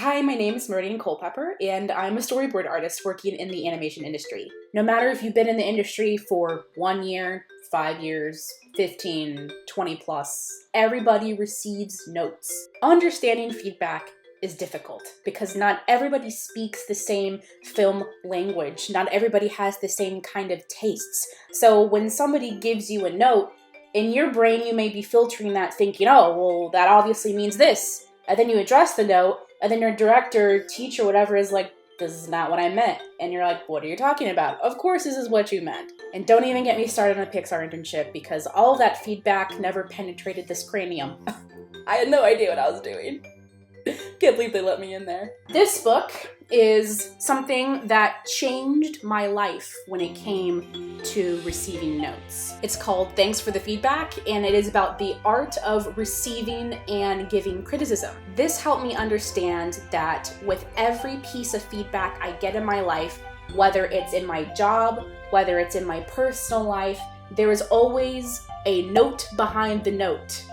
Hi, my name is Meridian Culpepper, and I'm a storyboard artist working in the animation industry. No matter if you've been in the industry for 1 year, 5 years, 15, 20 plus, everybody receives notes. Understanding feedback is difficult because not everybody speaks the same film language. Not everybody has the same kind of tastes. So when somebody gives you a note, in your brain you may be filtering that thinking, oh, well, that obviously means this. And then you address the note, and then your director, teacher, whatever is like, this is not what I meant. And you're like, what are you talking about? Of course this is what you meant. And don't even get me started on a Pixar internship because all of that feedback never penetrated this cranium. I had no idea what I was doing. Can't believe they let me in there. This book is something that changed my life when it came to receiving notes. It's called Thanks for the Feedback, and it is about the art of receiving and giving criticism. This helped me understand that with every piece of feedback I get in my life, whether it's in my job, whether it's in my personal life, there is always a note behind the note,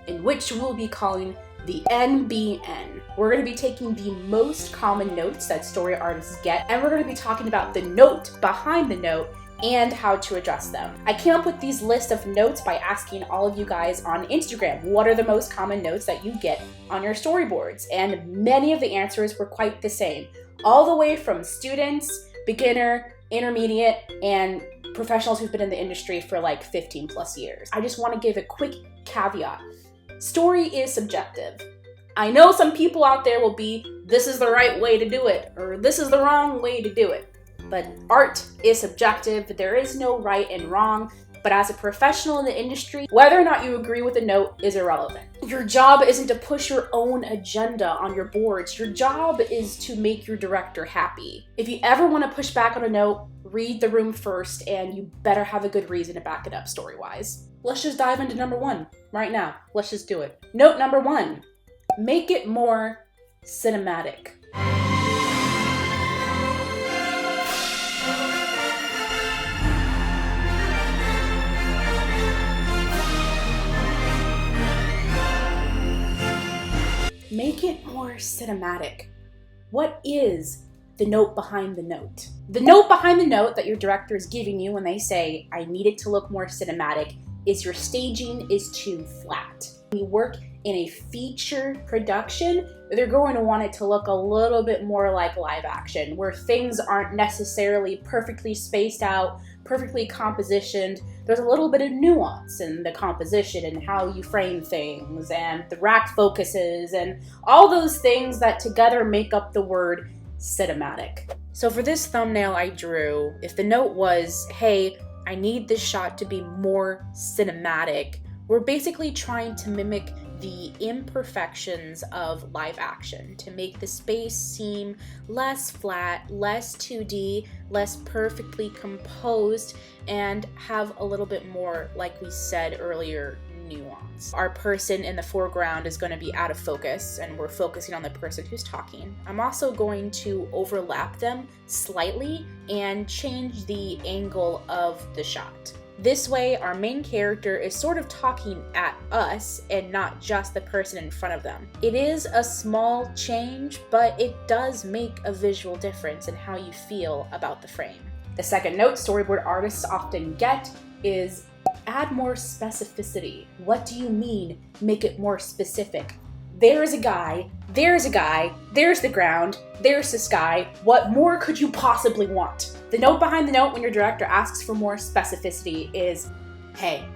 in which we'll be calling the NBN. We're going to be taking the most common notes that story artists get, and we're going to be talking about the note behind the note and how to address them. I came up with these lists of notes by asking all of you guys on Instagram, what are the most common notes that you get on your storyboards? And many of the answers were quite the same, all the way from students, beginner, intermediate, and professionals who've been in the industry for like 15 plus years. I just want to give a quick caveat. Story is subjective. I know some people out there will be, this is the right way to do it, or this is the wrong way to do it. But art is subjective. There is no right and wrong. But as a professional in the industry, whether or not you agree with a note is irrelevant. Your job isn't to push your own agenda on your boards. Your job is to make your director happy. If you ever want to push back on a note, read the room first, and you better have a good reason to back it up story-wise. Let's just dive into number one right now. Let's just do it. Note number one, make it more cinematic. Make it more cinematic. What is the note behind the note? The note behind the note that your director is giving you when they say, I need it to look more cinematic, is your staging is too flat. When you work in a feature production, they're going to want it to look a little bit more like live action, where things aren't necessarily perfectly spaced out, perfectly compositioned. There's a little bit of nuance in the composition and how you frame things and the rack focuses and all those things that together make up the word cinematic. So for this thumbnail I drew, if the note was, hey, I need this shot to be more cinematic, we're basically trying to mimic the imperfections of live action to make the space seem less flat, less 2D, less perfectly composed, and have a little bit more, like we said earlier, nuance. Our person in the foreground is going to be out of focus, and we're focusing on the person who's talking. I'm also going to overlap them slightly and change the angle of the shot. This way, our main character is sort of talking at us and not just the person in front of them. It is a small change, but it does make a visual difference in how you feel about the frame. The second note storyboard artists often get is add more specificity. What do you mean, make it more specific? There's a guy, there's the ground, there's the sky. What more could you possibly want? The note behind the note when your director asks for more specificity is, hey,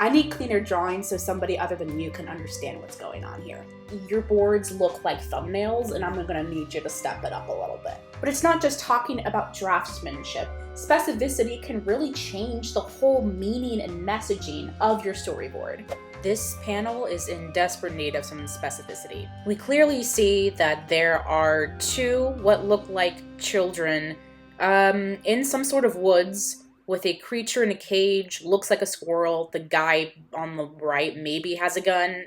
I need cleaner drawings so somebody other than you can understand what's going on here. Your boards look like thumbnails, and I'm gonna need you to step it up a little bit. But it's not just talking about draftsmanship. Specificity can really change the whole meaning and messaging of your storyboard. This panel is in desperate need of some specificity. We clearly see that there are two what look like children in some sort of woods with a creature in a cage, looks like a squirrel. The guy on the right maybe has a gun.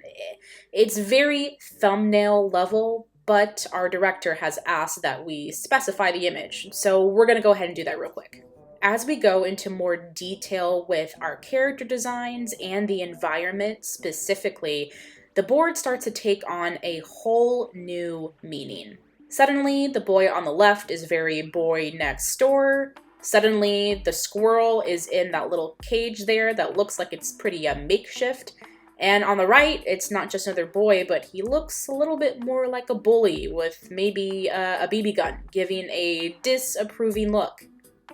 It's very thumbnail level, but our director has asked that we specify the image. So we're gonna go ahead and do that real quick. As we go into more detail with our character designs and the environment specifically, the board starts to take on a whole new meaning. Suddenly, the boy on the left is very boy next door. Suddenly, the squirrel is in that little cage there that looks like it's pretty makeshift. And on the right, it's not just another boy, but he looks a little bit more like a bully with maybe a BB gun, giving a disapproving look.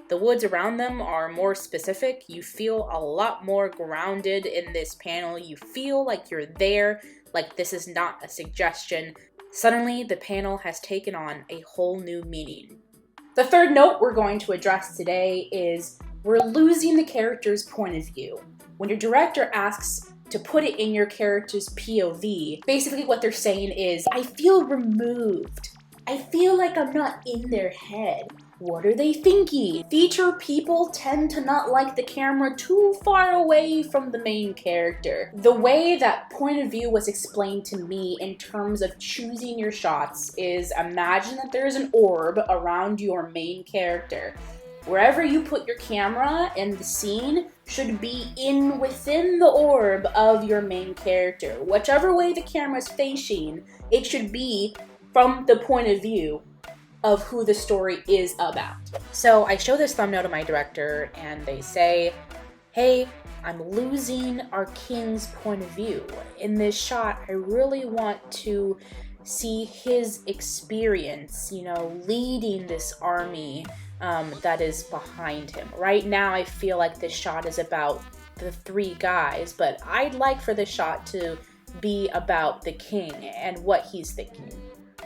The woods around them are more specific. You feel a lot more grounded in this panel. You feel like you're there, like this is not a suggestion. Suddenly, the panel has taken on a whole new meaning. The third note we're going to address today is we're losing the character's point of view. When your director asks to put it in your character's POV, basically what they're saying is, I feel removed. I feel like I'm not in their head. What are they thinking? Feature people tend to not like the camera too far away from the main character. The way that point of view was explained to me in terms of choosing your shots is imagine that there's an orb around your main character. Wherever you put your camera in the scene should be within the orb of your main character. Whichever way the camera is facing, it should be from the point of view of who the story is about. So I show this thumbnail to my director and they say, hey, I'm losing our king's point of view. In this shot, I really want to see his experience, leading this army that is behind him. Right now, I feel like this shot is about the three guys, but I'd like for this shot to be about the king and what he's thinking.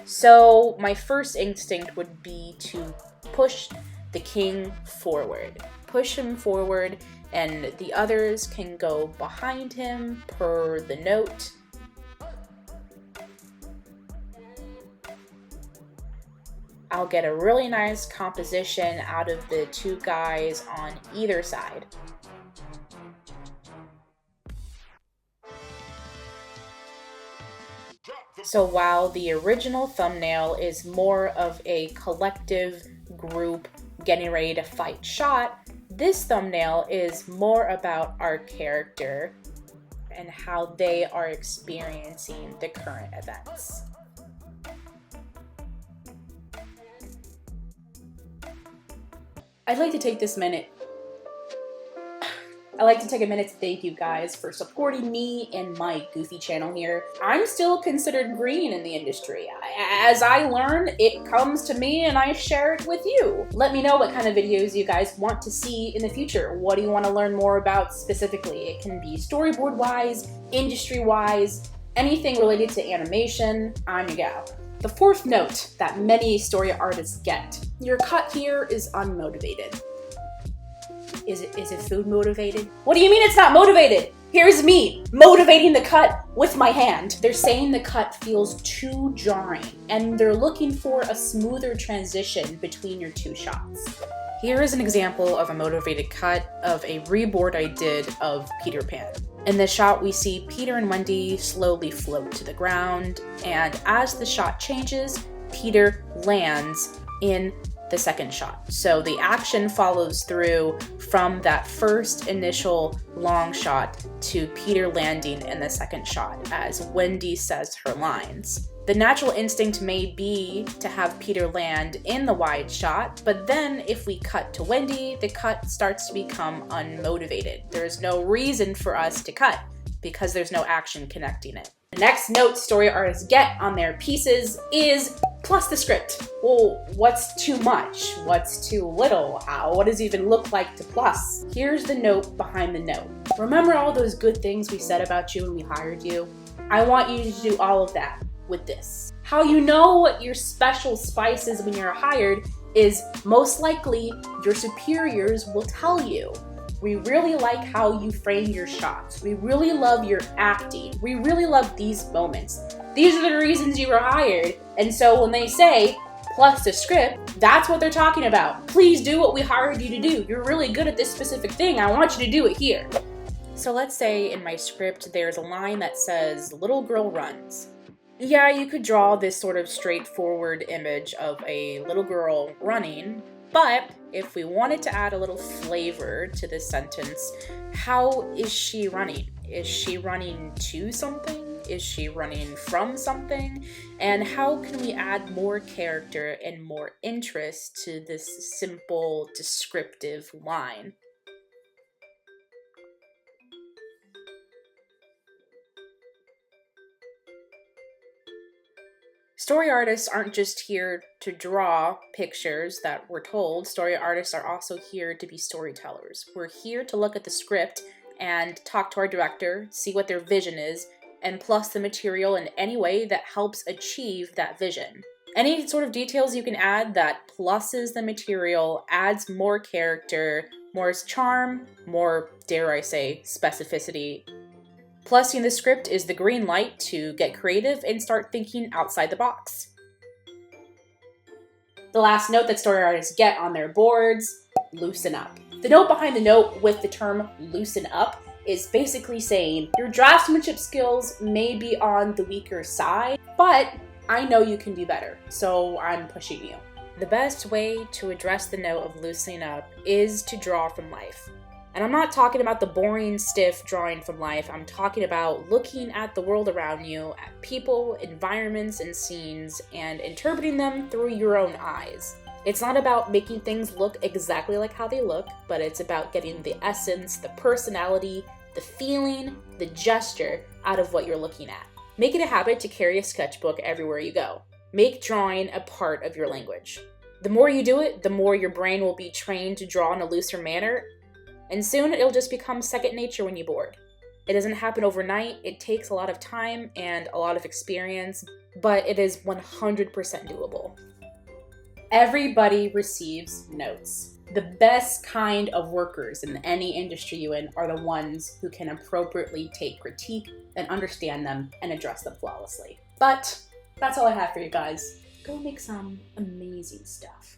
So my first instinct would be to push the king forward. Push him forward, and the others can go behind him per the note. I'll get a really nice composition out of the two guys on either side. So while the original thumbnail is more of a collective group getting ready to fight shot, this thumbnail is more about our character and how they are experiencing the current events. I'd like to take a minute to thank you guys for supporting me and my goofy channel here. I'm still considered green in the industry. As I learn, it comes to me and I share it with you. Let me know what kind of videos you guys want to see in the future. What do you want to learn more about specifically? It can be storyboard-wise, industry-wise, anything related to animation. I'm your gal. The fourth note that many story artists get. Your cut here is unmotivated. Is it food motivated? What do you mean it's not motivated? Here's me motivating the cut with my hand. They're saying the cut feels too jarring and they're looking for a smoother transition between your two shots. Here is an example of a motivated cut of a reboard I did of Peter Pan. In this shot, we see Peter and Wendy slowly float to the ground, and as the shot changes, Peter lands in the second shot. So the action follows through from that first initial long shot to Peter landing in the second shot as Wendy says her lines. The natural instinct may be to have Peter land in the wide shot, but then if we cut to Wendy, the cut starts to become unmotivated. There's no reason for us to cut because there's no action connecting it. The next note story artists get on their pieces is plus the script. Well, what's too much? What's too little? What does it even look like to plus? Here's the note behind the note. Remember all those good things we said about you when we hired you? I want you to do all of that with this. How you know what your special spice is when you're hired is most likely your superiors will tell you. We really like how you frame your shots. We really love your acting. We really love these moments. These are the reasons you were hired. And so when they say, plus the script, that's what they're talking about. Please do what we hired you to do. You're really good at this specific thing. I want you to do it here. So let's say in my script, there's a line that says, little girl runs. Yeah, you could draw this sort of straightforward image of a little girl running, but if we wanted to add a little flavor to this sentence, how is she running? Is she running to something? Is she running from something? And how can we add more character and more interest to this simple descriptive line? Story artists aren't just here to draw pictures that we're told. Story artists are also here to be storytellers. We're here to look at the script and talk to our director, see what their vision is, and plus the material in any way that helps achieve that vision. Any sort of details you can add that pluses the material, adds more character, more charm, more, dare I say, specificity. Plusing the script is the green light to get creative and start thinking outside the box. The last note that story artists get on their boards: loosen up. The note behind the note with the term loosen up is basically saying your draftsmanship skills may be on the weaker side, but I know you can do better, so I'm pushing you. The best way to address the note of loosening up is to draw from life. And I'm not talking about the boring, stiff drawing from life. I'm talking about looking at the world around you, at people, environments, and scenes, and interpreting them through your own eyes. It's not about making things look exactly like how they look, but it's about getting the essence, the personality, the feeling, the gesture out of what you're looking at. Make it a habit to carry a sketchbook everywhere you go. Make drawing a part of your language. The more you do it, the more your brain will be trained to draw in a looser manner, and soon it'll just become second nature when you're bored. It doesn't happen overnight, it takes a lot of time and a lot of experience, but it is 100% doable. Everybody receives notes. The best kind of workers in any industry you're in are the ones who can appropriately take critique and understand them and address them flawlessly. But that's all I have for you guys. Go make some amazing stuff.